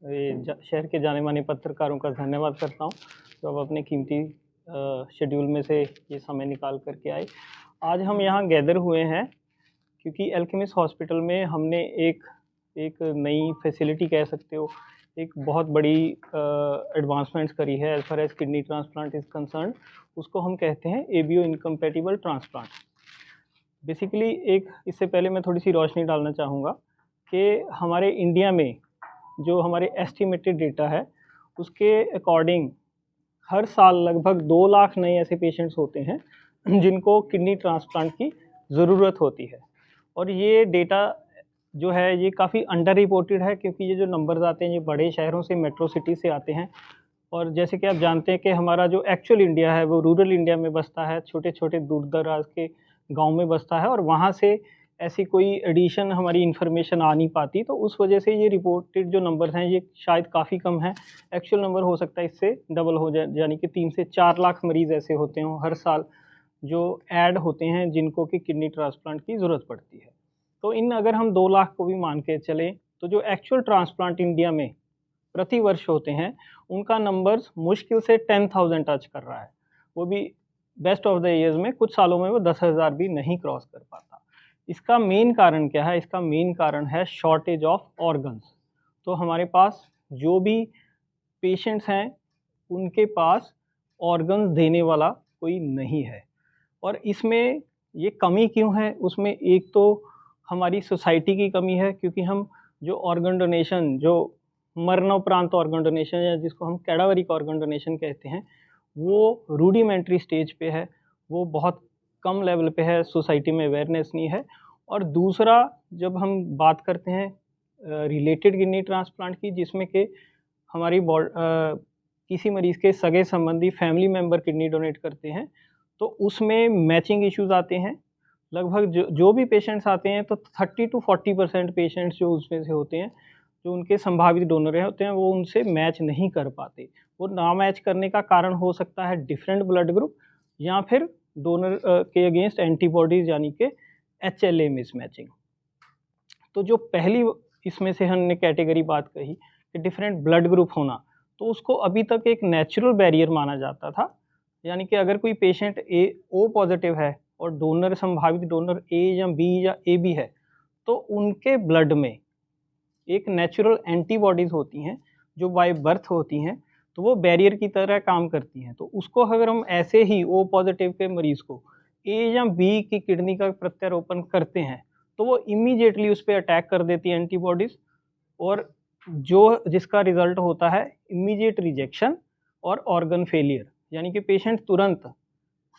शहर के जाने माने पत्रकारों का धन्यवाद करता हूँ जो अब अपने कीमती शेड्यूल में से ये समय निकाल करके आए। आज हम यहाँ गैदर हुए हैं क्योंकि अल्केमिस्ट हॉस्पिटल में हमने एक एक नई फैसिलिटी कह सकते हो, एक बहुत बड़ी एडवांसमेंट्स करी है as far as kidney transplant is concern. उसको हम कहते हैं एबीओ इनकम्पैटिबल ट्रांसप्लांट। बेसिकली एक इससे पहले मैं थोड़ी सी रोशनी डालना चाहूँगा कि हमारे इंडिया में जो हमारे एस्टिमेटेड डेटा है उसके अकॉर्डिंग हर साल लगभग 2 लाख नए ऐसे पेशेंट्स होते हैं जिनको किडनी ट्रांसप्लांट की ज़रूरत होती है। और ये डेटा जो है ये काफ़ी अंडर रिपोर्टेड है क्योंकि ये जो नंबर्स आते हैं ये बड़े शहरों से, मेट्रो सिटी से आते हैं। और जैसे कि आप जानते हैं कि हमारा जो एक्चुअल इंडिया है वो रूरल इंडिया में बसता है, छोटे छोटे दूर दराज के गाँव में बसता है और वहाँ से ऐसी कोई एडिशन हमारी इन्फॉर्मेशन आ नहीं पाती, तो उस वजह से ये रिपोर्टेड जो नंबर्स हैं ये शायद काफ़ी कम है। एक्चुअल नंबर हो सकता है इससे डबल हो जाए, यानी कि 3 से 4 लाख मरीज़ ऐसे होते हों हर साल जो ऐड होते हैं जिनको कि किडनी ट्रांसप्लांट की ज़रूरत पड़ती है। तो इन अगर हम 2 लाख को भी मान के चलें तो जो एक्चुअल ट्रांसप्लांट इंडिया में प्रति वर्ष होते हैं उनका नंबर्स मुश्किल से 10,000 टच कर रहा है। वो भी बेस्ट ऑफ द ईयर्स में कुछ सालों में वो 10,000 भी नहीं क्रॉस कर पाता। इसका मेन कारण क्या है? इसका मेन कारण है शॉर्टेज ऑफ ऑर्गन्स। तो हमारे पास जो भी पेशेंट्स हैं उनके पास ऑर्गन्स देने वाला कोई नहीं है। और इसमें ये कमी क्यों है? उसमें एक तो हमारी सोसाइटी की कमी है क्योंकि हम जो ऑर्गन डोनेशन, जो मरणोपरांत ऑर्गन डोनेशन या जिसको हम कैडावरिक ऑर्गन डोनेशन कहते हैं, वो रूडिमेंट्री स्टेज पे है, वो बहुत कम लेवल पे है, सोसाइटी में अवेयरनेस नहीं है। और दूसरा, जब हम बात करते हैं रिलेटेड किडनी ट्रांसप्लांट की जिसमें कि हमारी किसी मरीज़ के सगे संबंधी फैमिली मेंबर किडनी डोनेट करते हैं, तो उसमें मैचिंग इश्यूज़ आते हैं। लगभग जो भी पेशेंट्स आते हैं तो 30 टू 40% पेशेंट्स जो उसमें से होते हैं, जो उनके संभावित डोनर होते हैं, वो उनसे मैच नहीं कर पाते। वो ना मैच करने का कारण हो सकता है डिफरेंट ब्लड ग्रुप या फिर डोनर के अगेंस्ट एंटीबॉडीज़ यानी कि एचएलए मिसमैचिंग। तो जो पहली इसमें से हमने कैटेगरी बात कही कि डिफरेंट ब्लड ग्रुप होना, तो उसको अभी तक एक नेचुरल बैरियर माना जाता था। यानी कि अगर कोई पेशेंट ओ पॉजिटिव है और डोनर संभावित डोनर ए या बी या ए बी है, तो उनके ब्लड में एक नेचुरल एंटीबॉडीज़ होती हैं जो बाय बर्थ होती हैं, तो वो बैरियर की तरह काम करती हैं। तो उसको अगर हम ऐसे ही ओ पॉजिटिव के मरीज़ को ए या बी की किडनी का प्रत्यारोपण करते हैं, तो वो इमीडिएटली उस पे अटैक कर देती है एंटीबॉडीज़ और जिसका रिज़ल्ट होता है इमीडिएट रिजेक्शन और ऑर्गन फेलियर, यानी कि पेशेंट तुरंत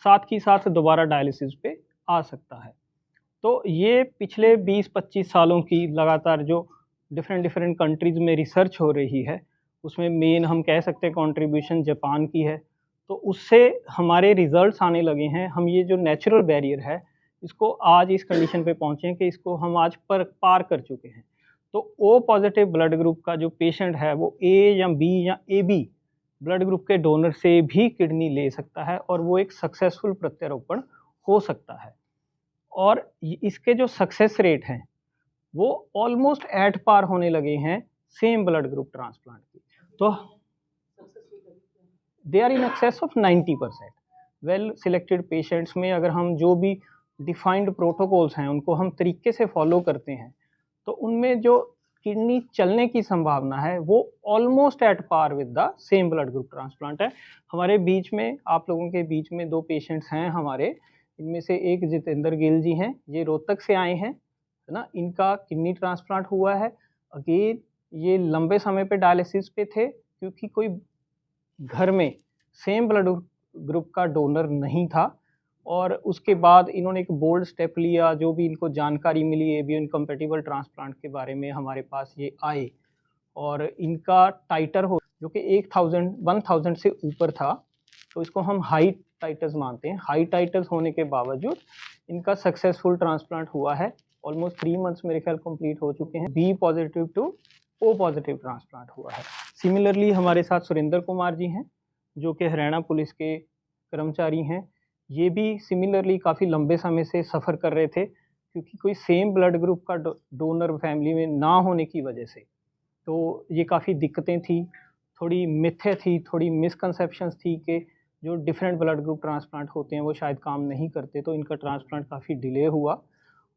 साथ ही साथ दोबारा डायलिसिस पे आ सकता है। तो ये पिछले 20-25 सालों की लगातार जो डिफरेंट कंट्रीज़ में रिसर्च हो रही है, उसमें मेन हम कह सकते हैं कंट्रीब्यूशन जापान की है। तो उससे हमारे रिज़ल्ट्स आने लगे हैं। हम ये जो नेचुरल बैरियर है, इसको आज इस कंडीशन पे पहुँचे हैं कि इसको हम आज पार कर चुके हैं। तो ओ पॉज़िटिव ब्लड ग्रुप का जो पेशेंट है, वो ए या बी या एबी ब्लड ग्रुप के डोनर से भी किडनी ले सकता है और वो एक सक्सेसफुल प्रत्यारोपण हो सकता है। और इसके जो सक्सेस रेट हैं वो ऑलमोस्ट एट पार होने लगे हैं सेम ब्लड ग्रुप ट्रांसप्लांट की। तो they are in excess of 90%। Well selected patients में अगर हम जो भी डिफाइंड प्रोटोकॉल्स हैं उनको हम तरीके से फॉलो करते हैं, तो उनमें जो किडनी चलने की संभावना है वो almost at par with the same blood group transplant है। हमारे बीच में, आप लोगों के बीच में 2 पेशेंट्स हैं हमारे, इनमें से एक जितेंद्र गिल जी हैं, ये रोहतक से आए हैं, है ना? इनका किडनी ट्रांसप्लांट हुआ है। अगेन ये लंबे समय पे डायलिसिस पे थे क्योंकि कोई घर में सेम ब्लड ग्रुप का डोनर नहीं था। और उसके बाद इन्होंने एक बोल्ड स्टेप लिया, जो भी इनको जानकारी मिली एबीओ इनकम्पैटिबल ट्रांसप्लांट के बारे में हमारे पास ये आए और इनका टाइटर हो जो कि 1000 से ऊपर था, तो इसको हम हाई टाइटर्स मानते हैं। हाई टाइटर्स होने के बावजूद इनका सक्सेसफुल ट्रांसप्लांट हुआ है। ऑलमोस्ट 3 मंथ्स मेरे ख्याल कंप्लीट हो चुके हैं। B positive to O positive transplant हुआ है। सिमिलरली हमारे साथ सुरेंद्र कुमार जी हैं जो कि हरियाणा पुलिस के कर्मचारी हैं। ये भी सिमिलरली काफ़ी लंबे समय से सफ़र कर रहे थे क्योंकि कोई सेम ब्लड ग्रुप का डोनर फैमिली में ना होने की वजह से तो ये काफ़ी दिक्कतें थी, थोड़ी मिथ्या थी, थोड़ी मिसकंसेप्शंस थी कि जो डिफरेंट ब्लड ग्रुप ट्रांसप्लांट होते हैं वो शायद काम नहीं करते, तो इनका ट्रांसप्लांट काफ़ी डिले हुआ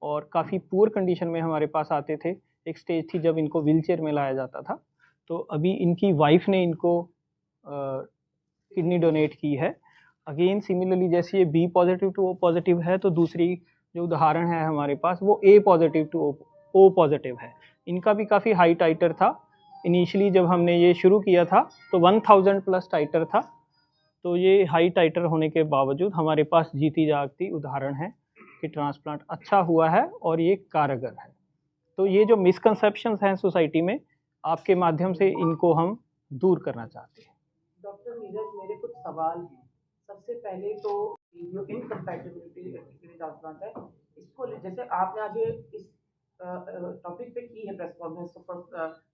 और काफ़ी पुअर कंडीशन में हमारे पास आते थे। एक स्टेज थी जब इनको व्हीलचेयर में लाया जाता था। तो अभी इनकी वाइफ ने इनको किडनी डोनेट की है। अगेन सिमिलरली जैसे ये B positive to O positive है, तो दूसरी जो उदाहरण है हमारे पास वो A positive to O positive है। इनका भी काफ़ी हाई टाइटर था। इनिशियली जब हमने ये शुरू किया था तो 1000 प्लस टाइटर था। तो ये हाई टाइटर होने के बावजूद हमारे पास जीती जागती उदाहरण है कि ट्रांसप्लांट अच्छा हुआ है और ये कारगर है। तो ये जो मिसकंसेप्शंस हैं सोसाइटी में, आपके माध्यम से इनको हम दूर करना चाहते हैं। डॉक्टर नीरज, मेरे कुछ सवाल हैं। सबसे पहले तो जो इनकम्पैटिबिलिटी किडनी ट्रांसप्लांट है, इसको जैसे आपने आज ये इस टॉपिक पे की है प्रेस कॉन्फ्रेंस,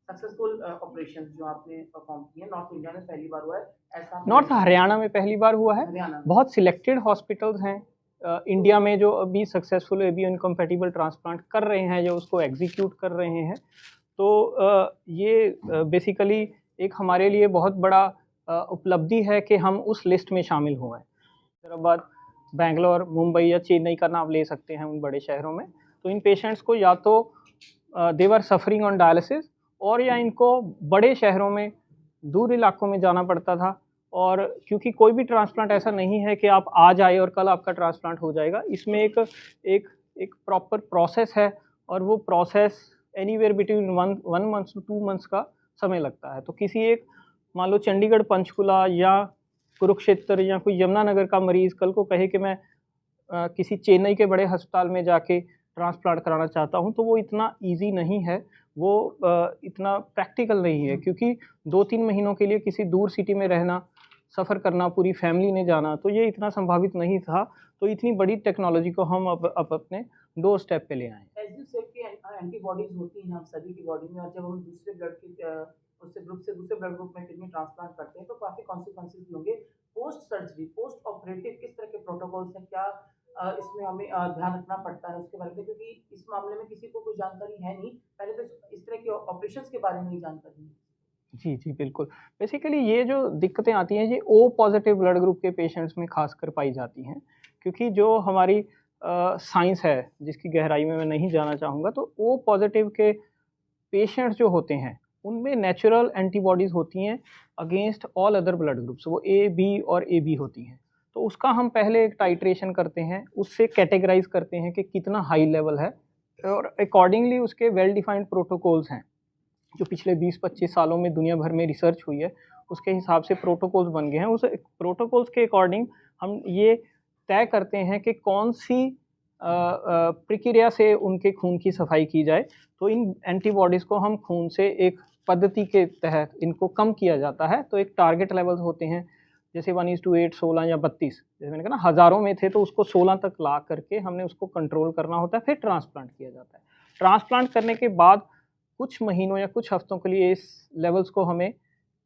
सक्सेसफुल ऑपरेशन जो आपने परफॉर्म किए हैं, नॉर्थ इंडिया में पहली बार हुआ है ऐसा? नॉर्थ हरियाणा में पहली बार हुआ है। हरियाणा में बहुत सिलेक्टेड हॉस्पिटल्स हैं इंडिया में जो अभी सक्सेसफुल एबी इनकम्पैटिबल ट्रांसप्लांट कर रहे हैं, जो उसको एग्जीक्यूट कर रहे हैं। तो ये बेसिकली एक हमारे लिए बहुत बड़ा उपलब्धि है कि हम उस लिस्ट में शामिल हुए हैं। हैदराबाद, बेंगलोर, मुंबई या चेन्नई का नाम ले सकते हैं उन बड़े शहरों में। तो इन पेशेंट्स को या तो दे वर सफरिंग ऑन डायलिसिस, और या इनको बड़े शहरों में, दूर इलाकों में जाना पड़ता था। और क्योंकि कोई भी ट्रांसप्लांट ऐसा नहीं है कि आप आज आए और कल आपका ट्रांसप्लांट हो जाएगा, इसमें एक एक प्रॉपर प्रोसेस है, और वो process anywhere between 1 month to 2 months का समय लगता है। तो किसी एक, मान लो चंडीगढ़, पंचकुला या कुरुक्षेत्र या कोई यमुनानगर का मरीज़ कल को कहे कि मैं किसी चेन्नई के बड़े अस्पताल में जाके ट्रांसप्लांट कराना चाहता हूँ, तो वो इतना ईज़ी नहीं है, वो इतना प्रैक्टिकल नहीं है, क्योंकि 2-3 महीनों के लिए किसी दूर सिटी में रहना, सफ़र करना, पूरी फैमिली ने जाना, तो ये इतना संभावित नहीं था। तो इतनी बड़ी टेक्नोलॉजी को हम अब अपने डोर स्टेप पे ले आए। एज यू सेड कि एंटीबॉडीज होती हैं हम सभी की बॉडी में, और जब हम दूसरे ब्लड के उससे ग्रुप से दूसरे ब्लड ग्रुप में किडनी ट्रांसप्लांट करते हैं तो काफ़ी कॉन्सिक्वेंसेस भी होंगे। पोस्ट सर्जरी, पोस्ट ऑपरेटिव किस तरह के प्रोटोकॉल्स हैं, क्या इसमें हमें ध्यान रखना पड़ता है उसके बारे में, क्योंकि इस मामले में किसी को कोई जानकारी है नहीं, पहले तो इस तरह के ऑपरेशंस के बारे में ही जानकारी है। जी, जी, बिल्कुल। बेसिकली ये जो दिक्कतें आती हैं, ये ओ पॉज़िटिव ब्लड ग्रुप के पेशेंट्स में ख़ासकर पाई जाती हैं, क्योंकि जो हमारी साइंस है, जिसकी गहराई में मैं नहीं जाना चाहूँगा, तो ओ पॉज़िटिव के पेशेंट्स जो होते हैं, उनमें नेचुरल एंटीबॉडीज़ होती हैं against all other blood groups, वो ए, बी और AB होती हैं। तो उसका हम पहले एक टाइट्रेशन करते हैं, उससे कैटेगराइज़ करते हैं कि कितना हाई लेवल है, और अकॉर्डिंगली उसके वेल डिफाइंड प्रोटोकॉल्स हैं। जो पिछले 20-25 सालों में दुनिया भर में रिसर्च हुई है, उसके हिसाब से प्रोटोकॉल्स बन गए हैं। उस प्रोटोकॉल्स के अकॉर्डिंग हम ये तय करते हैं कि कौन-सी प्रक्रिया से उनके खून की सफाई की जाए। तो इन एंटीबॉडीज़ को हम खून से एक पद्धति के तहत इनको कम किया जाता है। तो एक टारगेट लेवल्स होते हैं, जैसे 1:8, 16 या 32, जैसे मैंने कहा ना, हज़ारों में थे तो उसको 16 तक ला करके हमने उसको कंट्रोल करना होता है, फिर ट्रांसप्लांट किया जाता है। ट्रांसप्लांट करने के बाद कुछ महीनों या कुछ हफ्तों के लिए इस लेवल्स को हमें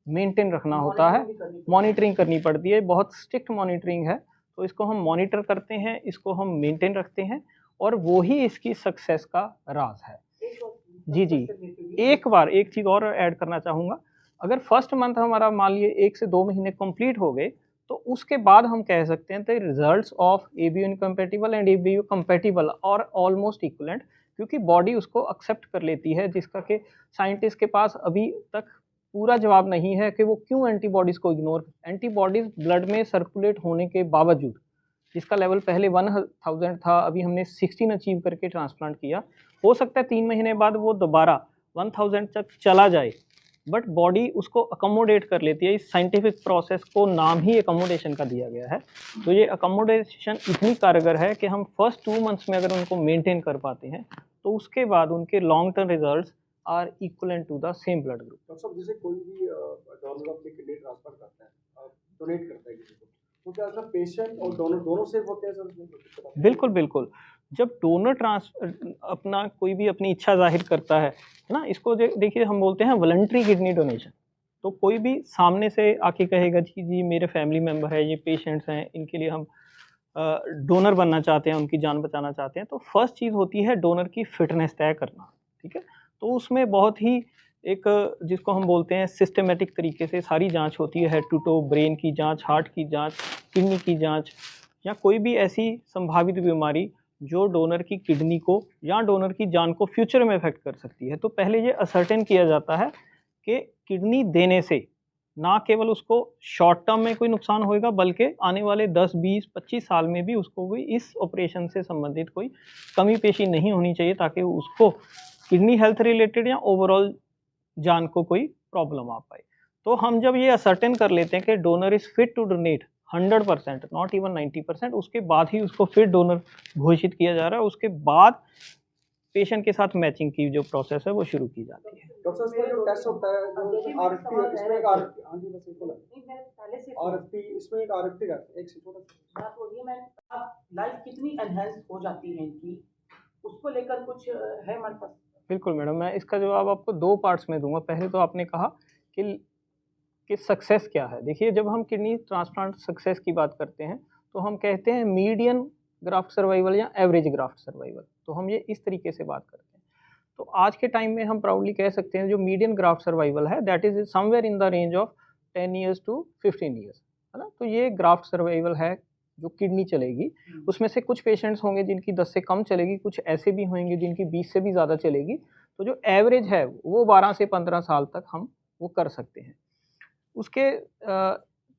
मेंटेन रखना होता है, मॉनिटरिंग करनी पड़ती है, बहुत स्ट्रिक्ट मॉनिटरिंग है। तो इसको हम मॉनिटर करते हैं, इसको हम मेंटेन रखते हैं, और वो ही इसकी सक्सेस का राज है। जी, जी। एक बार एक चीज़ और ऐड करना चाहूँगा, अगर फर्स्ट मंथ हमारा मान लीजिए 1 से 2 महीने कंप्लीट हो गए, तो उसके बाद हम कह सकते हैं the results of ABO incompatible and ABO compatible और ऑलमोस्ट इक्विवेलेंट, क्योंकि बॉडी उसको एक्सेप्ट कर लेती है, जिसका कि साइंटिस्ट के पास अभी तक पूरा जवाब नहीं है कि वो क्यों एंटीबॉडीज़ को इग्नोर, एंटीबॉडीज़ ब्लड में सर्कुलेट होने के बावजूद, जिसका लेवल पहले 1000 था, अभी हमने 16 अचीव करके ट्रांसप्लांट किया। हो सकता है 3 महीने बाद वो दोबारा 1000 तक चला जाए, बट बॉडी उसको अकोमोडेट कर लेती है। इस साइंटिफिक प्रोसेस को नाम ही अकोमोडेशन का दिया गया है। तो ये अकोमोडेशन इतनी कारगर है कि हम फर्स्ट 2 मंथ्स में अगर उनको मेंटेन कर पाते हैं, तो उसके बाद उनके long term results are equivalent to the same blood group. Doctor साहब, जैसे कोई भी डोनर अपनी किडनी ट्रांसफर करता है, डोनेट करता है किसी को, तो क्या ऐसा पेशेंट और डोनर दोनों सेफ होते हैं सर? बिल्कुल, बिल्कुल। जब डोनर अपना कोई भी अपनी इच्छा ज़ाहिर करता है ना, इसको देखिए हम बोलते हैं वॉलंटरी किडनी डोनेशन। तो कोई भी सामने से आके कहेगा जी, जी मेरे फैमिली मेंबर है, ये पेशेंट्स हैं, इनके लिए हम डोनर बनना चाहते हैं, उनकी जान बचाना चाहते हैं। तो फर्स्ट चीज़ होती है डोनर की फ़िटनेस तय करना, ठीक है? तो उसमें बहुत ही एक जिसको हम बोलते हैं सिस्टमेटिक तरीके से सारी जांच होती है, हेड टू टो, ब्रेन की जांच, हार्ट की जांच, किडनी की जांच, या कोई भी ऐसी संभावित बीमारी जो डोनर की किडनी को या डोनर की जान को फ्यूचर में इफेक्ट कर सकती है। तो पहले ये असर्टेन किया जाता है कि किडनी देने से ना केवल उसको शॉर्ट टर्म में कोई नुकसान होएगा, बल्कि आने वाले 10, 20, 25 साल में भी उसको कोई इस ऑपरेशन से संबंधित कोई कमी पेशी नहीं होनी चाहिए, ताकि उसको किडनी हेल्थ रिलेटेड या ओवरऑल जान को कोई प्रॉब्लम आ पाए। तो हम जब ये असर्टेन कर लेते हैं कि donor is fit to donate 100%, not even 90%, उसके बाद ही उसको फिट डोनर घोषित किया जा रहा है। उसके बाद पेशेंट के साथ मैचिंग की जो प्रोसेस है वो शुरू की जाती है। डॉक्टर साहब, इसमें जो टेस्ट होता है जो आरएफटी, इसमें एक आरएफटी, हाँ जी बस एक बोला पहले से आरएफटी, इसमें एक आरएफटी रहता है, एक से छोटा सा बात हो रही है। मैं अब लाइफ कितनी एनहेंस हो जाती है इनकी, उसको लेकर कुछ है हमारे पास? बिल्कुल मैडम, मैं इसका जवाब आपको 2 पार्ट्स में दूंगा। पहले तो आपने कहा कि सक्सेस क्या है। देखिए, जब हम किडनी ट्रांसप्लांट सक्सेस की बात करते हैं तो हम कहते हैं मीडियन ग्राफ्ट सर्वाइवल या एवरेज ग्राफ्ट सर्वाइवल। तो हम ये इस तरीके से बात करते हैं। तो आज के टाइम में हम प्राउडली कह सकते हैं जो मीडियन ग्राफ्ट सर्वाइवल है that is somewhere in the range of 10 years to 15 years, है ना। तो ये ग्राफ्ट सर्वाइवल है जो किडनी चलेगी। उसमें से कुछ पेशेंट्स होंगे जिनकी 10 से कम चलेगी, कुछ ऐसे भी होंगे जिनकी 20 से भी ज़्यादा चलेगी। तो जो एवरेज है वो 12 से 15 साल तक हम वो कर सकते हैं। उसके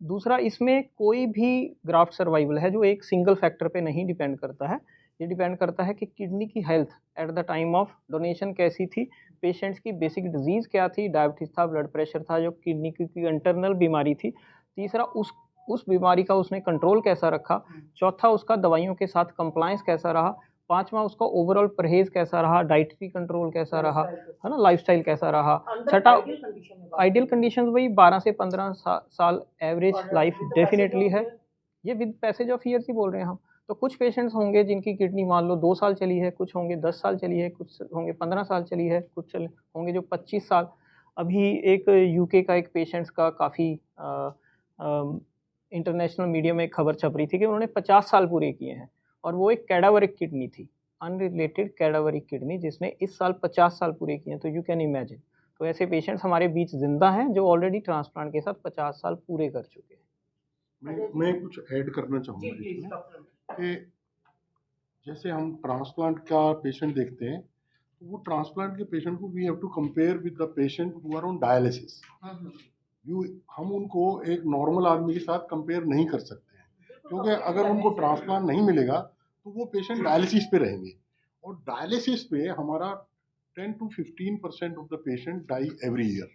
दूसरा, इसमें कोई भी ग्राफ्ट सर्वाइवल है जो एक सिंगल फैक्टर पे नहीं डिपेंड करता है। ये डिपेंड करता है कि किडनी की health at the time of donation कैसी थी, पेशेंट्स की बेसिक डिजीज़ क्या थी, डायबिटीज़ था, ब्लड प्रेशर था, जो किडनी की इंटरनल बीमारी थी। तीसरा, उस बीमारी का उसने कंट्रोल कैसा रखा। चौथा, उसका दवाइयों के साथ कंप्लायंस कैसा रहा। पांचवा, उसका ओवरऑल परहेज कैसा रहा, डाइटरी कंट्रोल कैसा रहा, है ना, लाइफस्टाइल कैसा रहा। छठा, आइडियल कंडीशंस वही 12 से 15 साल एवरेज लाइफ डेफिनेटली है। ये with passage of years he बोल रहे हैं हम। तो कुछ पेशेंट्स होंगे जिनकी किडनी मान लो 2 साल चली है, कुछ होंगे 10 साल चली है, कुछ होंगे 15 साल चली है, कुछ होंगे जो 25 साल। अभी एक यूके का एक पेशेंट्स का काफ़ी इंटरनेशनल मीडिया में एक खबर छप रही थी कि उन्होंने 50 साल पूरे किए हैं, और वो एक कैडावरिक किडनी थी, अनरिलेटेड कैडावरिक किडनी, जिसने इस साल 50 साल पूरे किए हैं। तो यू कैन इमेजिन। तो ऐसे पेशेंट्स हमारे बीच जिंदा हैं जो ऑलरेडी ट्रांसप्लांट के साथ 50 साल पूरे कर चुके हैं। मैं कुछ ऐड करना चाहूँगा इसमें कि जैसे हम ट्रांसप्लांट का पेशेंट देखते हैं, तो वो ट्रांसप्लांट के पेशेंट को we have to compare with the patient who are on dialysis. हम उनको एक नॉर्मल आदमी के साथ कंपेयर नहीं कर सकते हैं, क्योंकि अगर उनको ट्रांसप्लांट नहीं मिलेगा तो वो पेशेंट डायलिसिस पे रहेंगे, और डायलिसिस पे हमारा 10 to 15% of the patient die every year.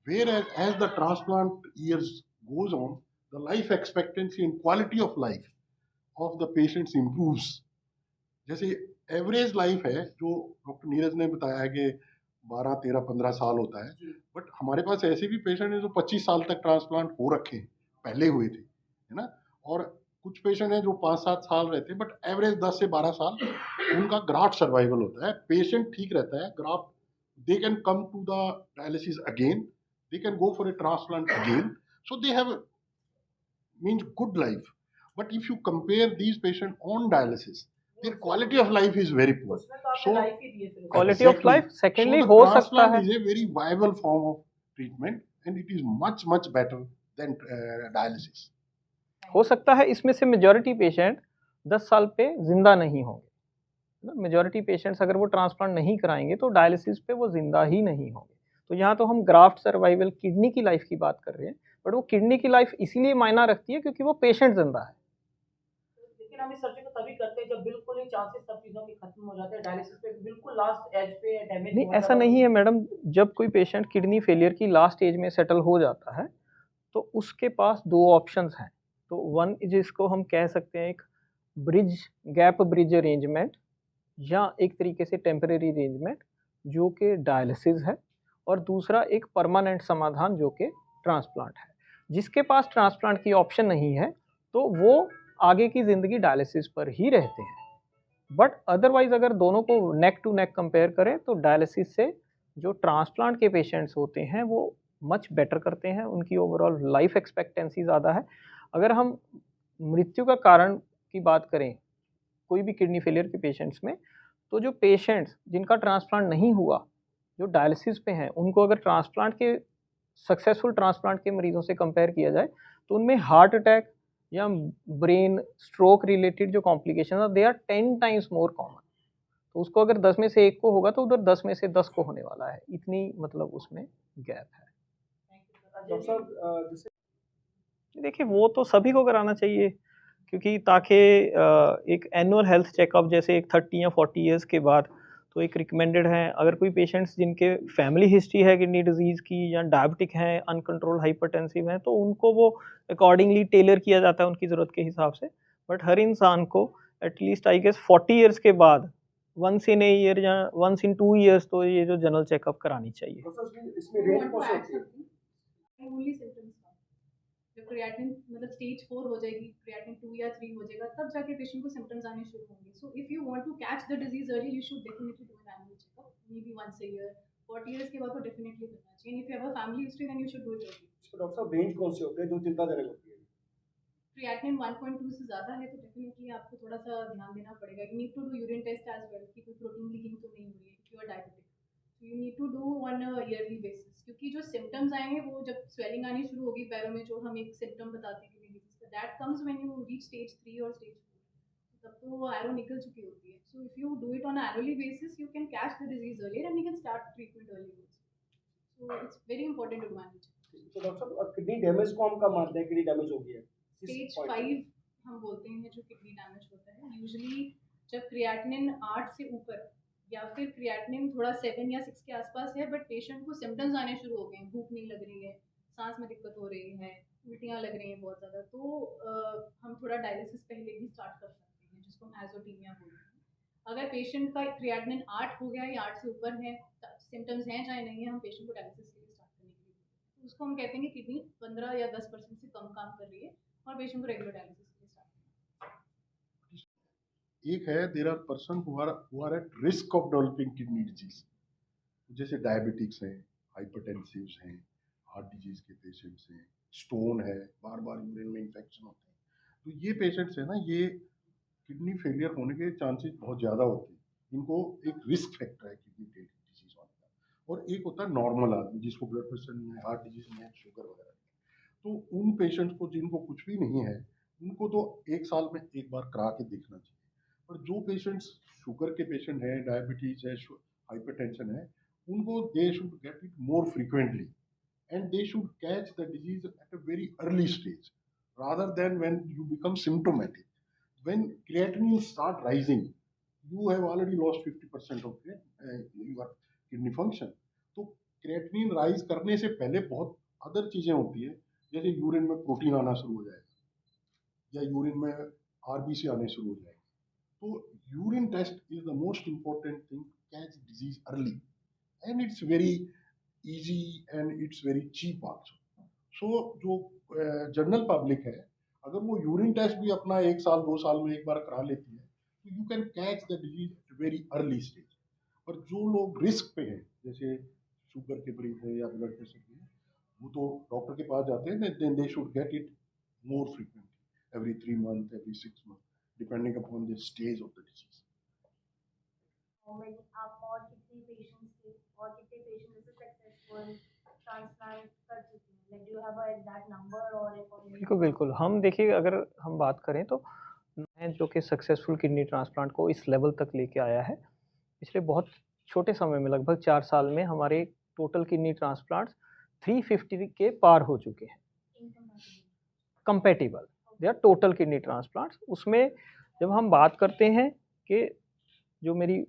Whereas as the transplant years goes on, the life expectancy and quality of life of the patients improves. जैसे एवरेज लाइफ है जो डॉक्टर नीरज ने बताया है कि 12, 13, 15 साल होता है, बट हमारे पास ऐसे भी पेशेंट हैं जो 25 साल तक ट्रांसप्लांट हो रखे हैं, पहले हुए थे, है ना। और कुछ पेशेंट हैं जो 5-7 साल रहते हैं, बट एवरेज 10 से 12 साल उनका ग्राफ्ट सर्वाइवल होता है। पेशेंट ठीक रहता है, graft they can come to the dialysis again, they can go for a transplant again, so they have means good life. But if you compare these patients on dialysis, their quality of life is very poor. So quality of life secondly so हो the सकता है, transplant is a very viable form of treatment, and it is much better than dialysis. हो सकता है इसमें से majority patient 10 साल पे जिंदा नहीं होंगे। मेजॉरिटी पेशेंट्स अगर वो ट्रांसप्लांट नहीं कराएंगे तो डायलिसिस पे वो जिंदा ही नहीं होंगे। तो यहाँ तो हम ग्राफ्ट सर्वाइवल किडनी की लाइफ की बात कर रहे हैं, बट वो किडनी की लाइफ इसीलिए मायना रखती है क्योंकि वो पेशेंट जिंदा है। लेकिन हम इस सर्जरी को तभी करते हैं जब बिल्कुल ही चांसेस सब चीज़ों के खत्म हो जाते हैं, डायलिसिस पे बिल्कुल लास्ट एज पे डैमेज नहीं, ऐसा नहीं है मैडम। जब कोई पेशेंट किडनी फेलियर की लास्ट एज में सेटल हो जाता है तो उसके पास 2 ऑप्शंस हैं। तो वन जिसको हम कह सकते हैं एक गैप ब्रिज अरेंजमेंट, या एक तरीके से टेम्परेरी अरेंजमेंट जो कि डायलिसिस है, और दूसरा एक परमानेंट समाधान जो कि ट्रांसप्लांट है। जिसके पास ट्रांसप्लांट की ऑप्शन नहीं है तो वो आगे की ज़िंदगी डायलिसिस पर ही रहते हैं। बट अदरवाइज अगर दोनों को नेक टू नेक कंपेयर करें तो डायलिसिस से जो ट्रांसप्लांट के पेशेंट्स होते हैं वो मच बेटर करते हैं, उनकी ओवरऑल लाइफ एक्सपेक्टेंसी ज़्यादा है। अगर हम मृत्यु का कारण की बात करें कोई भी किडनी फेलियर के पेशेंट्स में, तो जो पेशेंट्स जिनका ट्रांसप्लांट नहीं हुआ जो डायलिसिस पे हैं उनको अगर ट्रांसप्लांट के सक्सेसफुल ट्रांसप्लांट के मरीजों से कंपेयर किया जाए तो उनमें हार्ट अटैक या ब्रेन स्ट्रोक रिलेटेड जो कॉम्प्लिकेशन है they are 10 times more common. तो उसको अगर 10 में से 1 को होगा तो उधर 10 में से 10 को होने वाला है, इतनी मतलब उसमें गैप है। डॉक्टर साहब जैसे देखिए वो तो सभी को कराना चाहिए, क्योंकि ताकि एक एनुअल हेल्थ चेकअप जैसे एक 30 या 40 इयर्स के बाद तो एक रिकमेंडेड है। अगर कोई पेशेंट्स जिनके फैमिली हिस्ट्री है किडनी डिजीज़ की या डायबिटिक हैं, अनकंट्रोल्ड हाइपरटेंसिव हैं, तो उनको वो अकॉर्डिंगली टेलर किया जाता है उनकी ज़रूरत के हिसाब से। बट हर इंसान को एटलीस्ट आई गेस 40 इयर्स के बाद वंस इन ए ईयर या वंस इन 2 इयर्स तो ये जो जनरल चेकअप करानी चाहिए। डॉक्टर इसमें रेंज कौन सी होती है? ओनली सिम्टम्स का जब क्रिएटिनिन मतलब स्टेज 4 हो जाएगी, क्रिएटिनिन 2 या 3 हो जाएगा, तब जाके पेशेंट को सिम्टम्स आने शुरू होंगे। So if you want to catch the disease early you should definitely do an annual checkup, maybe once a year. 40 years के बाद तो डेफिनेटली करना चाहिए। If you have a family history then you should do it early. इसमें doctor साहब range कौन सी होती है जो चिंताजनक होती है? क्रिएटिनिन 1.2 से ज़्यादा है तो डेफिनेटली आपको थोड़ा सा ध्यान देना पड़ेगा। You need to do urine test as well कि कोई प्रोटीन लीकिंग तो नहीं हुई है if you are diabetic. You need to do on a yearly basis, क्योंकि जो सिम्टम्स आएंगे वो जब स्वेलिंग आनी शुरू होगी पैरों में, जो हम एक सिम्टम बताते हैं कि that comes when you reach stage 3 और स्टेज 4, तब तो वो एरो निकल चुकी होती है। So if you do it on annually basis you can catch the disease earlier and you can start treatment early. So it's very important to manage. तो doctor साहब किडनी डैमेज को हम कब मानते हैं किडनी डैमेज हो गई है? स्टेज 5 हम बोलते हैं जो किडनी डैमेज होता है। यूजुअली जब क्रिएटिनिन 8 से ऊपर या फिर क्रिएटिनिन थोड़ा 7 या 6 के आसपास है बट पेशेंट को सिम्टम्स आने शुरू हो गए हैं, भूख नहीं लग रही है, सांस में दिक्कत हो रही है, उल्टियाँ लग रही हैं बहुत ज़्यादा, तो हम थोड़ा डायलिसिस पहले ही स्टार्ट कर सकते हैं, जिसको हम एजोटीमिया बोलते हैं। अगर पेशेंट का क्रिएटिनिन 8 हो गया या 8 से ऊपर है, सिम्टम्स हैं चाहे नहीं है, हम पेशेंट को डायलिसिस के लिए स्टार्ट करने के लिए, तो उसको हम कहते हैं कि किडनी 15 या 10% से कम काम कर रही है और पेशेंट को रेगुलर डायलिसिस के लिए स्टार्ट करना। एक है there are person who are at risk of developing kidney disease, जैसे डायबिटिक्स हैं, हाइपरटेंसिव्स हैं, हार्ट डिजीज के पेशेंट्स हैं, स्टोन है, बार बार यूरिन में इन्फेक्शन होते हैं, तो ये पेशेंट्स हैं ना, ये किडनी फेलियर होने के चांसेस बहुत ज़्यादा होते हैं। इनको एक रिस्क फैक्टर है किडनी डिजीज होने का। और एक होता है नॉर्मल आदमी जिसको ब्लड प्रेशर नहीं है, हार्ट डिजीज नहीं है, शुगर वगैरह। तो उन पेशेंट्स को जिनको कुछ भी नहीं है उनको तो 1 साल में एक बार करा के देखना चाहिए। और जो पेशेंट्स शुगर के पेशेंट हैं, डायबिटीज है, हाइपरटेंशन है, उनको दे should get it more frequently and they should catch the disease at a very early stage rather than when you become symptomatic. When creatinine start rising, you have already lost 50% of your kidney function. तो creatinine rise करने से पहले बहुत other चीजें होती है, जैसे urine में प्रोटीन आना शुरू हो जाएगा या यूरिन में आरबीसी आने शुरू हो जाएगा। तो urine test is the most important thing, catch disease early and it's very easy and it's very cheap also. So जो जनरल पब्लिक है, अगर वो यूरिन टेस्ट भी अपना 1 साल 2 साल में एक बार करा लेती है तो you can catch the disease at very early stage. और जो लोग रिस्क पे हैं, जैसे शुगर के मरीज हैं या ब्लड प्रेशर के हैं, वो तो डॉक्टर के पास जाते हैं, then they should get it more frequently, every 3 month, every 6 month, depending upon the stage of the disease. आप और कितने पेशेंट्स के और कितने पेशेंट जैसे सक्सेसफुल ट्रांसप्लांट कर चुके हैं, like do you have a exact number और बिल्कुल बिल्कुल। हम देखिए अगर हम बात करें तो मैं जो कि सक्सेसफुल किडनी ट्रांसप्लांट को इस लेवल तक लेके आया है, पिछले बहुत छोटे समय में लगभग 4 साल में हमारे टोटल किडनी ट्रांसप्लांट्स 350 के पार हो चुके हैं compatible, they are total kidney transplants. उसमें जब हम बात करते हैं कि जो मेरी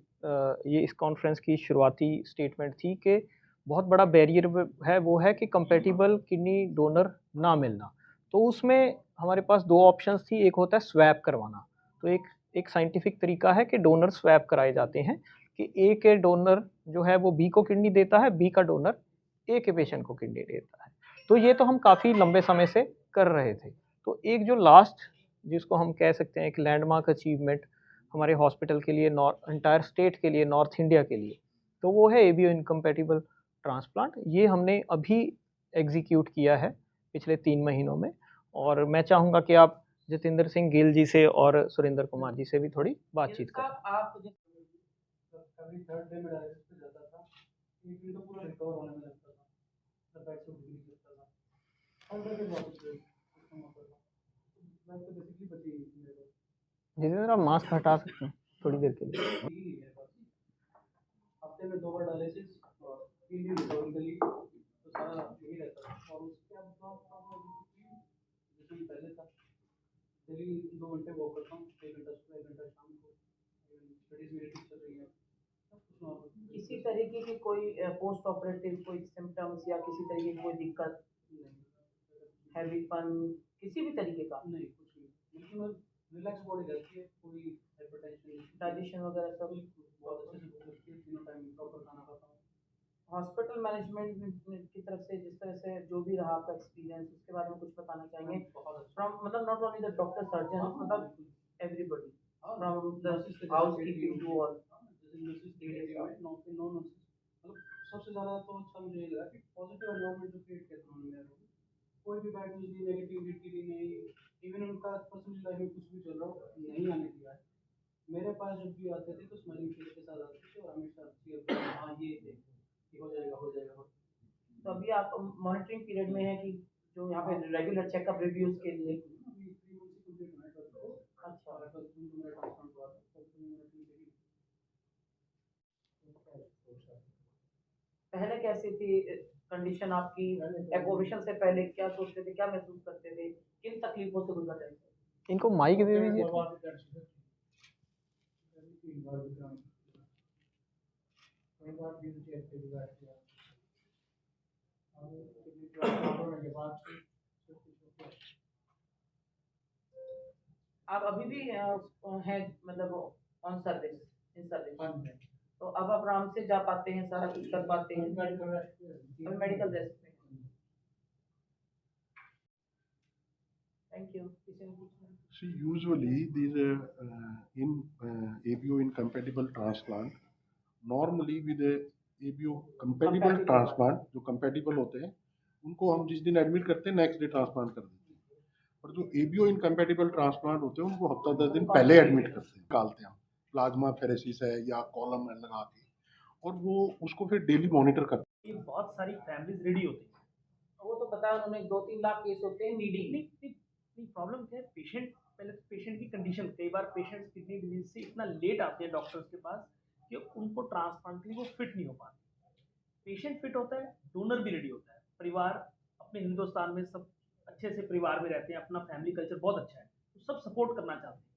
ये इस कॉन्फ्रेंस की शुरुआती स्टेटमेंट थी कि बहुत बड़ा बैरियर है वो है कि कंपैटिबल किडनी डोनर ना मिलना, तो उसमें हमारे पास 2 ऑप्शंस थी। एक होता है स्वैप करवाना, तो एक साइंटिफिक तरीका है कि डोनर स्वैप कराए जाते हैं कि ए के डोनर जो है वो बी को किडनी देता है, बी का डोनर ए के पेशेंट को किडनी देता है। तो ये तो हम काफ़ी लंबे समय से कर रहे थे। तो एक जो लास्ट जिसको हम कह सकते हैं एक लैंडमार्क अचीवमेंट हमारे हॉस्पिटल के लिए, एंटायर स्टेट के लिए, नॉर्थ इंडिया के लिए, तो वो है एबीओ इनकम्पैटिबल ट्रांसप्लांट। ये हमने अभी एग्जीक्यूट किया है पिछले 3 महीनों में। और मैं चाहूँगा कि आप जतिंदर सिंह गिल जी से और सुरेंद्र कुमार जी से भी थोड़ी बातचीत करें। आप कभी थर्ड डे में डायलिसिस पे जाता था एक दिन तो पूरा रिकवर होने में लगता था, तब बेड से उठ भी नहीं सकता था, अंदर के वापस खत्म होता था। मैं तो बेसिकली बची नहीं थी मेरे को, जितेंद्र आप मास्क हटा सकते हैं थोड़ी देर के लिए। ठीक ही मेरे पास। हफ्ते में 2 बार डायलिसिस और 3 दिन रिकवरी के लिए, तो सारा यही रहता था। और उसके बाद जैसे पहले था, डेली 2 घंटे वॉक करता हूँ, 1 घंटा सुबह 1 घंटा शाम को, स्टडीज मेरी ठीक चल रही है, सब कुछ नॉर्मल। किसी तरीके की कोई पोस्ट ऑपरेटिव कोई सिम्टम्स या किसी तरीके की कोई दिक्कत, हैवीपन, किसी भी तरीके का नहीं, कुछ नहीं, बिल्कुल रिलैक्स बॉडी रहती है, कोई हाइपरटेंशन, डाइजेशन वगैरह सब बहुत अच्छे से भूख लगती है, तीनों टाइम प्रॉपर खाना खाता हूँ। हॉस्पिटल मैनेजमेंट की तरफ से जिस तरह से जो भी रहा आपका एक्सपीरियंस, उसके बारे में कुछ बताना चाहेंगे? बहुत अच्छा। फ्रॉम मतलब not only the doctor surgeon, मतलब everybody from the nurses housekeeping to all. जैसे नर्सिस टीम में नॉन नर्सिस, मतलब सबसे ज़्यादा तो अच्छा मुझे ये लगा कि पॉजिटिव एनवायरनमेंट जो क्रिएट किया था उन्होंने मेरे को, कोई भी बैड न्यूज़ नहीं, नेगेटिविटी नहीं, इवन उनका पर्सनल लाइफ में कुछ भी चल रहा हो नहीं आने दिया है। मेरे पास जब भी आते थे तो स्माइलिंग फेस के साथ आते थे और हमेशा हाँ ये देखो हो जाएगा हो जाएगा। तो अभी आप मॉनिटरिंग पीरियड में है कि जो यहाँ पे रेगुलर चेकअप रिव्यूज के लिए? अभी 3 मंथ से कंप्लीट होना है तो अच्छा, और 12 जून को मेरा ट्रांसप्लांट हुआ था, तब से मेरा ठीक है। पहले कैसी थी कंडीशन आपकी? एपोविशन से पहले क्या सोचते थे, क्या महसूस करते थे, किन तकलीफों से गुजर रहे थे? इनको माइक दे दीजिए। आप अभी भी हैं मतलब ऑन सर्विस, इन सर्विस, तो अब आप आराम से जा पाते हैं, सारा कुछ कर पाते हैं? अभी मेडिकल रेस्ट में। Thank you. किसी ने पूछना? See, usually these in ABO incompatible transplant, normally with a ABO compatible transplant, जो compatible होते हैं उनको हम जिस दिन एडमिट करते हैं नेक्स्ट डे ट्रांसप्लांट कर देते हैं, और जो ABO इनकम्पैटिबल ट्रांसप्लांट होते हैं उनको हफ्ता 10 दिन पहले एडमिट करते हैं, निकालते हैं हम प्लाज्मा फेरेसिस है या कॉलम लगा के, और वो उसको फिर डेली मॉनिटर करते हैं। ये बहुत सारी फैमिलीज रेडी होती हैं। वो तो बताया उन्होंने 2-3 लाख केस होते हैं नीडी। नहीं प्रॉब्लम क्या है, पेशेंट पहले तो पेशेंट की कंडीशन, कई बार पेशेंट्स किडनी डिजीज से इतना लेट आते हैं डॉक्टर्स के पास कि उनको ट्रांसप्लांट के लिए वो फिट नहीं हो पाते। पेशेंट फिट होता है, डोनर भी रेडी होता है, परिवार अपने हिंदुस्तान में सब अच्छे से परिवार में रहते हैं, अपना फैमिली कल्चर बहुत अच्छा है, तो सब सपोर्ट करना चाहते हैं।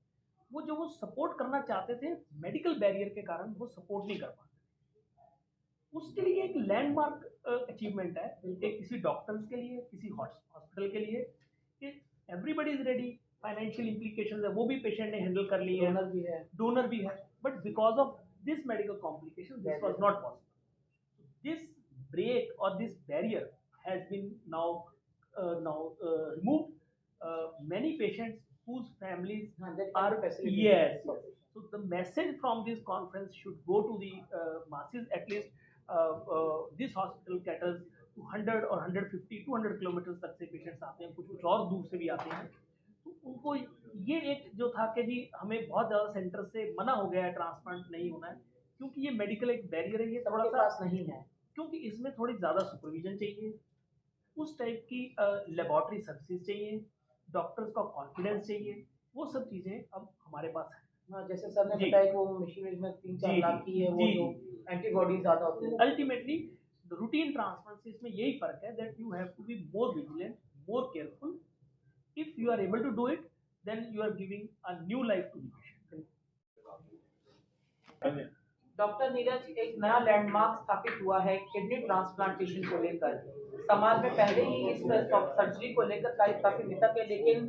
वो सपोर्ट करना चाहते थे, मेडिकल बैरियर के कारण वो सपोर्ट नहीं कर पाते। उसके लिए एक लैंडमार्क अचीवमेंट है, एक किसी डॉक्टर्स के लिए, किसी हॉस्पिटल के लिए, कि everybody is ready, financial implication है वो भी पेशेंट ने हैंडल कर ली है, डोनर भी है, but because of this medical complication this was not possible. This break और this barrier has been now removed. Many patients whose families are yes. So the message from this conference should go to the masses. At least this hospital caters to 100 or 150, 200 kilometre तक से patients आते हैं, कुछ और दूर से भी आते हैं। तो उनको ये एक जो था कि जी हमें बहुत ज़्यादा सेंटर से मना हो गया है, ट्रांसप्लांट नहीं होना है, क्योंकि ये मेडिकल एक बैरियर है, ये थोड़ा सा नहीं है, क्योंकि इसमें थोड़ी ज़्यादा सुपरविजन चाहिए, उस टाइप की लेबॉर्ट्री सर्विसेज चाहिए, डॉक्टर्स का कॉन्फिडेंस चाहिए, वो सब चीज़ें अब हमारे पास है। हाँ, जैसे सर ने जी। बताया कि वो मशीनरी में 3-4 जी, लाख की है, वो जी। तो एंटीबॉडी ज़्यादा होते हैं। अल्टीमेटली रूटीन ट्रांसप्लांट में यही फर्क है that you have to be more vigilant, more careful. If you are able to do it then you are giving a new life to the patient. Doctor Neeraj, एक नया landmark स्थापित हुआ है kidney transplantation को लेकर। समाज में पहले ही इस सर्जरी को लेकर काफी मिथक है, लेकिन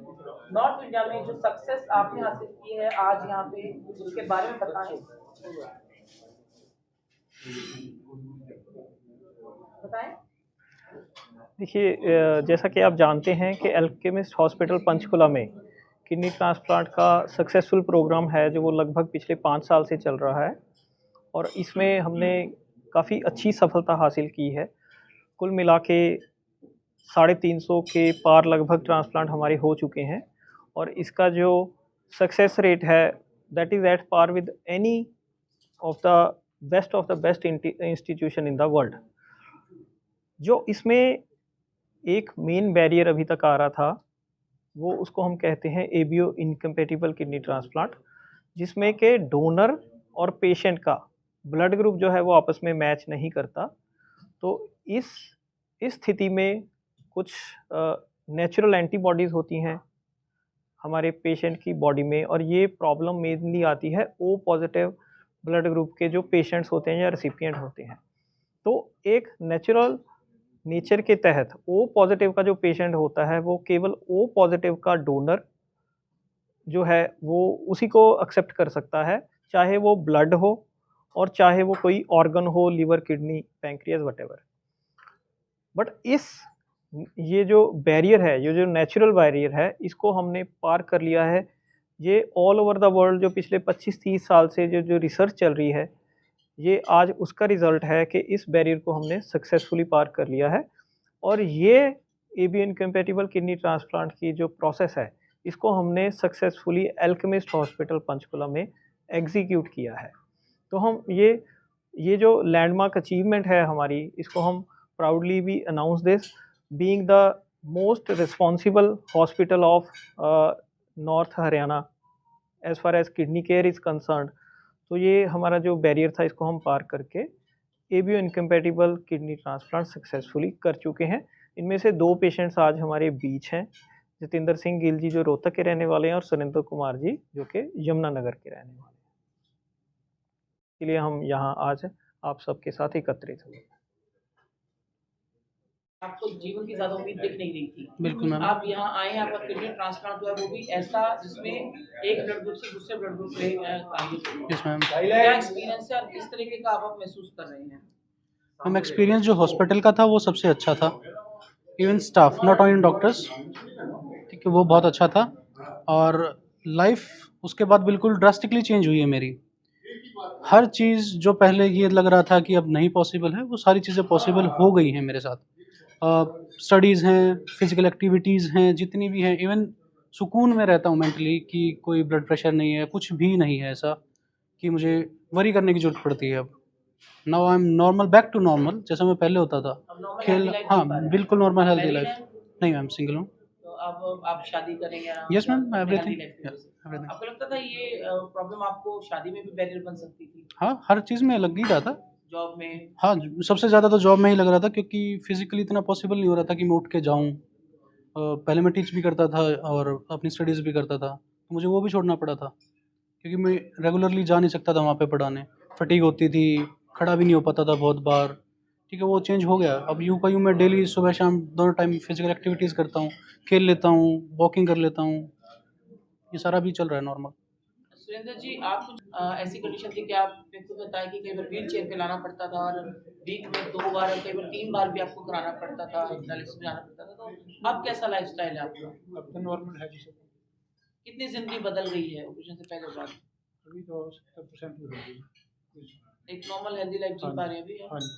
नॉर्थ इंडिया में जो सक्सेस आपने हासिल की है आज यहाँ पे, उसके बारे में बताएं। देखिए, जैसा कि आप जानते हैं कि अल्केमिस्ट हॉस्पिटल पंचकुला में किडनी ट्रांसप्लांट का सक्सेसफुल प्रोग्राम है जो वो लगभग पिछले 5 साल से चल रहा है, और इसमें हमने काफ़ी अच्छी सफलता हासिल की है। कुल मिला के 350 के पार लगभग ट्रांसप्लांट हमारे हो चुके हैं, और इसका जो सक्सेस रेट है that is at par with any of the best of the best institution in the world. जो इसमें एक मेन बैरियर अभी तक आ रहा था वो उसको हम कहते हैं एबीओ इनकम्पेटिबल किडनी ट्रांसप्लांट, जिसमें के डोनर और पेशेंट का ब्लड ग्रुप जो है वो आपस में मैच नहीं करता। तो इस स्थिति में कुछ नेचुरल एंटीबॉडीज़ होती हैं हमारे पेशेंट की बॉडी में, और ये प्रॉब्लम मेनली आती है ओ पॉजिटिव ब्लड ग्रुप के जो पेशेंट्स होते हैं या रेसिपिएंट होते हैं। तो एक नेचुरल नेचर के तहत ओ पॉजिटिव का जो पेशेंट होता है वो केवल ओ पॉजिटिव का डोनर जो है वो उसी को एक्सेप्ट कर सकता है, चाहे वो ब्लड हो और चाहे वो कोई ऑर्गन हो, liver, kidney, pancreas, whatever. But ये जो बैरियर है, ये जो नेचुरल बैरियर है, इसको हमने पार कर लिया है। ये ऑल ओवर द वर्ल्ड जो पिछले 25-30 साल से जो रिसर्च चल रही है, ये आज उसका रिज़ल्ट है कि इस बैरियर को हमने सक्सेसफुली पार कर लिया है। और ये एबीओ इनकम्पेटिबल किडनी ट्रांसप्लांट की जो प्रोसेस है, इसको हमने सक्सेसफुली अल्केमिस्ट हॉस्पिटल पंचकुला में एग्जीक्यूट किया है। तो हम ये जो लैंडमार्क अचीवमेंट है हमारी, इसको हम proudly we announce this being the most responsible hospital of north Haryana as far as kidney care is concerned. तो ये हमारा जो बैरियर था इसको हम पार करके ABO incompatible kidney transplant successfully कर चुके हैं। इनमें से 2 पेशेंट्स आज हमारे बीच हैं, जतिंदर सिंह गिल जी जो रोहतक के रहने वाले हैं और सुरेंद्र कुमार जी जो कि यमुनानगर के रहने वाले हैं। इसलिए हम यहाँ आज आप सबके साथ एकत्रित हुए। आपको जीवन की ज्यादा उम्मीद दिख नहीं रही थी, बिल्कुल मैम। आप यहाँ आए, आपका किडनी ट्रांसप्लांट हुआ, वो भी ऐसा जिसमें एक ब्लड ग्रुप से दूसरे ब्लड ग्रुप में यस मैम। क्या एक्सपीरियंस है और किस तरीके का आप महसूस कर रहे हैं? मैम एक्सपीरियंस जो हॉस्पिटल का था वो सबसे अच्छा था। Even staff, not only doctors, ठीक है, वो बहुत अच्छा था। और लाइफ उसके बाद बिल्कुल ड्रास्टिकली चेंज हुई है मेरी। हर चीज़ जो पहले ये लग रहा था कि अब नहीं पॉसिबल है, वो सारी चीज़ें पॉसिबल हो गई हैं मेरे साथ। स्टडीज़ हैं, फिजिकल एक्टिविटीज़ हैं, जितनी भी हैं, इवन सुकून में रहता हूँ मेंटली कि कोई ब्लड प्रेशर नहीं है, कुछ भी नहीं है ऐसा कि मुझे वरी करने की ज़रूरत पड़ती है अब। Now I am normal, back to normal, जैसा मैं पहले होता था। अब नॉर्मल खेल, हेल्दी लाइफ हाँ जी पा रहे हैं? बिल्कुल नॉर्मल हेल्दी Married लाइफ। हैं? नहीं मैम, सिंगल हूँ। तो अब आप शादी करेंगे या यस मैम, अपनी एवरीथिंग, healthy life की वजह से? एवरीथिंग। आपको लगता था ये प्रॉब्लम आपको शादी में भी बैरियर बन सकती थी, हाँ, हर चीज़ में लग ही रहा था। जॉब में? हाँ, सबसे ज़्यादा तो जॉब में ही लग रहा था, क्योंकि फिज़िकली इतना पॉसिबल नहीं हो रहा था कि मैं उठ के जाऊँ। पहले मैं टीच भी करता था और अपनी स्टडीज़ भी करता था, तो मुझे वो भी छोड़ना पड़ा था, क्योंकि मैं रेगुलरली जा नहीं सकता था वहाँ पे पढ़ाने। फटीग होती थी, खड़ा भी नहीं हो पाता था बहुत बार, ठीक है, वो चेंज हो गया। अब यूँ का यूँ मैं डेली सुबह शाम दोनों टाइम फिजिकल एक्टिविटीज़ करता हूँ, खेल लेता हूँ, वॉकिंग कर लेता हूँ, ये सारा भी चल रहा है नॉर्मल। सुरेंद्र जी, आप कुछ ऐसी कंडीशन थी कि आप मेरे को बताया कि कई बार व्हील चेयर पे लाना पड़ता था और वीक में 2 बार और कई बार 3 बार भी आपको कराना पड़ता था, डायलिसिस में जाना पड़ता था। तो अब कैसा लाइफस्टाइल है आपका? अब तो नॉर्मल है जी सब। कितनी जिंदगी बदल गई है ऑपरेशन से पहले और बाद? अभी तो 70% हो गई। एक नॉर्मल हेल्दी लाइफ जी हाँ पा रहे हैं अभी? हाँ जी।